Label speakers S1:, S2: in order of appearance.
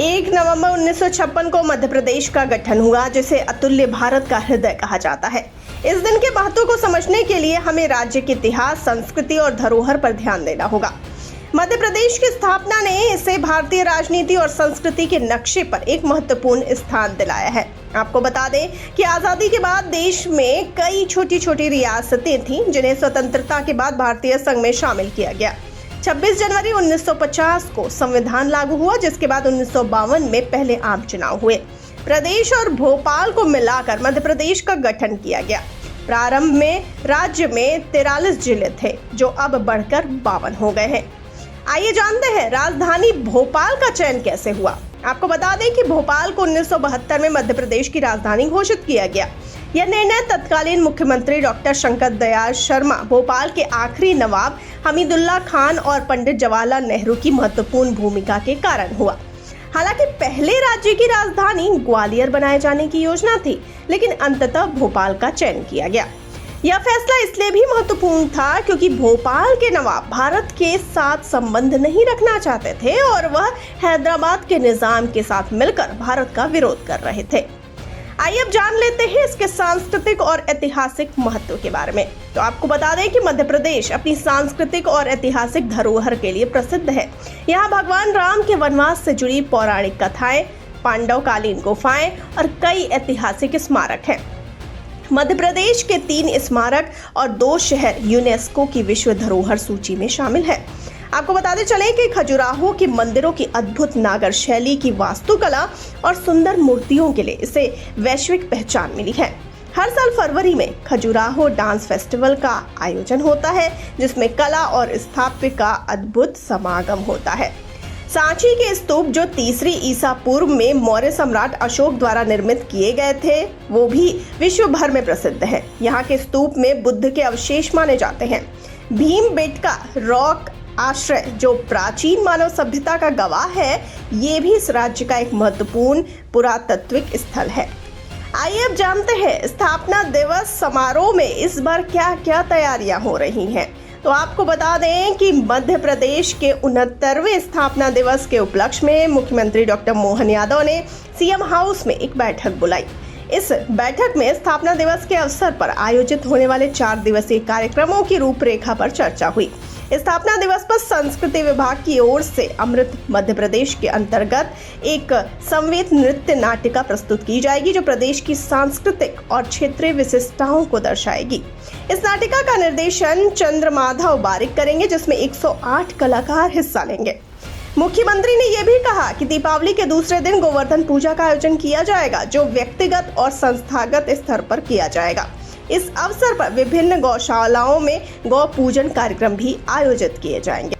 S1: 1 नवंबर 1956 को मध्य प्रदेश का गठन हुआ, जिसे अतुल्य भारत का हृदय कहा जाता है। इस दिन के महत्व को समझने के लिए हमें राज्य के इतिहास, संस्कृति और धरोहर पर ध्यान देना होगा। मध्य प्रदेश की स्थापना ने इसे भारतीय राजनीति और संस्कृति के नक्शे पर एक महत्वपूर्ण स्थान दिलाया है। आपको बता दें कि आजादी के बाद देश में कई छोटी छोटी रियासतें थीं, जिन्हें स्वतंत्रता के बाद भारतीय संघ में शामिल किया गया। 26 जनवरी 1950 को संविधान लागू हुआ, जिसके बाद 1952 में पहले आम चुनाव हुए। प्रदेश और भोपाल को मिलाकर मध्य प्रदेश का गठन किया गया। प्रारंभ में राज्य में 43 जिले थे, जो अब बढ़कर 52 हो गए हैं। आइए जानते हैं राजधानी भोपाल का चयन कैसे हुआ। आपको बता दें कि भोपाल को 1972 में मध्य प्रदेश की राजधानी घोषित किया गया। यह निर्णय तत्कालीन मुख्यमंत्री डॉक्टर शंकर दयाल शर्मा, भोपाल के आखिरी नवाब हमीदुल्लाह खान और पंडित जवाहरलाल नेहरू की महत्वपूर्ण भूमिका के कारण हुआ। हालांकि पहले राज्य की राजधानी ग्वालियर बनाए जाने की योजना थी, लेकिन अंततः भोपाल का चयन किया गया। यह फैसला इसलिए भी महत्वपूर्ण था क्योंकि भोपाल के नवाब भारत के साथ संबंध नहीं रखना चाहते थे और वह हैदराबाद के निजाम के साथ मिलकर भारत का विरोध कर रहे थे। आइए अब जान लेते हैं इसके सांस्कृतिक और ऐतिहासिक महत्व के बारे में। तो आपको बता दें कि मध्य प्रदेश अपनी सांस्कृतिक और ऐतिहासिक धरोहर के लिए प्रसिद्ध है। यहाँ भगवान राम के वनवास से जुड़ी पौराणिक कथाएं, पांडव कालीन गुफाएं और कई ऐतिहासिक स्मारक हैं। मध्य प्रदेश के 3 स्मारक और 2 शहर यूनेस्को की विश्व धरोहर सूची में शामिल है। आपको बताते चलें कि खजुराहो के मंदिरों की अद्भुत नागर शैली की वास्तुकला और सुंदर मूर्तियों के लिए इसे वैश्विक पहचान मिली है। हर साल फरवरी में खजुराहो डांस फेस्टिवल का आयोजन होता है, जिसमें कला और स्थापत्य का अद्भुत समागम होता है। सांची के स्तूप, जो 3वीं ईसा पूर्व में मौर्य सम्राट अशोक द्वारा निर्मित किए गए थे, वो भी विश्व भर में प्रसिद्ध है। यहाँ के स्तूप में बुद्ध के अवशेष माने जाते हैं। भीमबेटका रॉक आश्रय, जो प्राचीन मानव सभ्यता का गवाह है, ये भी इस राज्य का एक महत्वपूर्ण पुरातात्विक स्थल है। आइए अब जानते हैं स्थापना दिवस समारोह में इस बार क्या क्या तैयारियां हो रही हैं। तो आपको बता दें कि मध्य प्रदेश के 69वें स्थापना दिवस के उपलक्ष्य में मुख्यमंत्री डॉक्टर मोहन यादव ने सीएम हाउस में एक बैठक बुलाई। इस बैठक में स्थापना दिवस के अवसर पर आयोजित होने वाले 4 दिवसीय कार्यक्रमों की रूपरेखा पर चर्चा हुई। स्थापना दिवस पर संस्कृति विभाग की ओर से अमृत मध्य प्रदेश के अंतर्गत एक संवेद नृत्य नाटिका प्रस्तुत की जाएगी, जो प्रदेश की सांस्कृतिक और क्षेत्रीय विशिष्टताओं को दर्शाएगी। इस नाटिका का निर्देशन चंद्रमाधव बारिक करेंगे, जिसमें 108 कलाकार हिस्सा लेंगे। मुख्यमंत्री ने यह भी कहा कि दीपावली के दूसरे दिन गोवर्धन पूजा का आयोजन किया जाएगा, जो व्यक्तिगत और संस्थागत स्तर पर किया जाएगा। इस अवसर पर विभिन्न गौशालाओं में गौ पूजन कार्यक्रम भी आयोजित किए जाएंगे।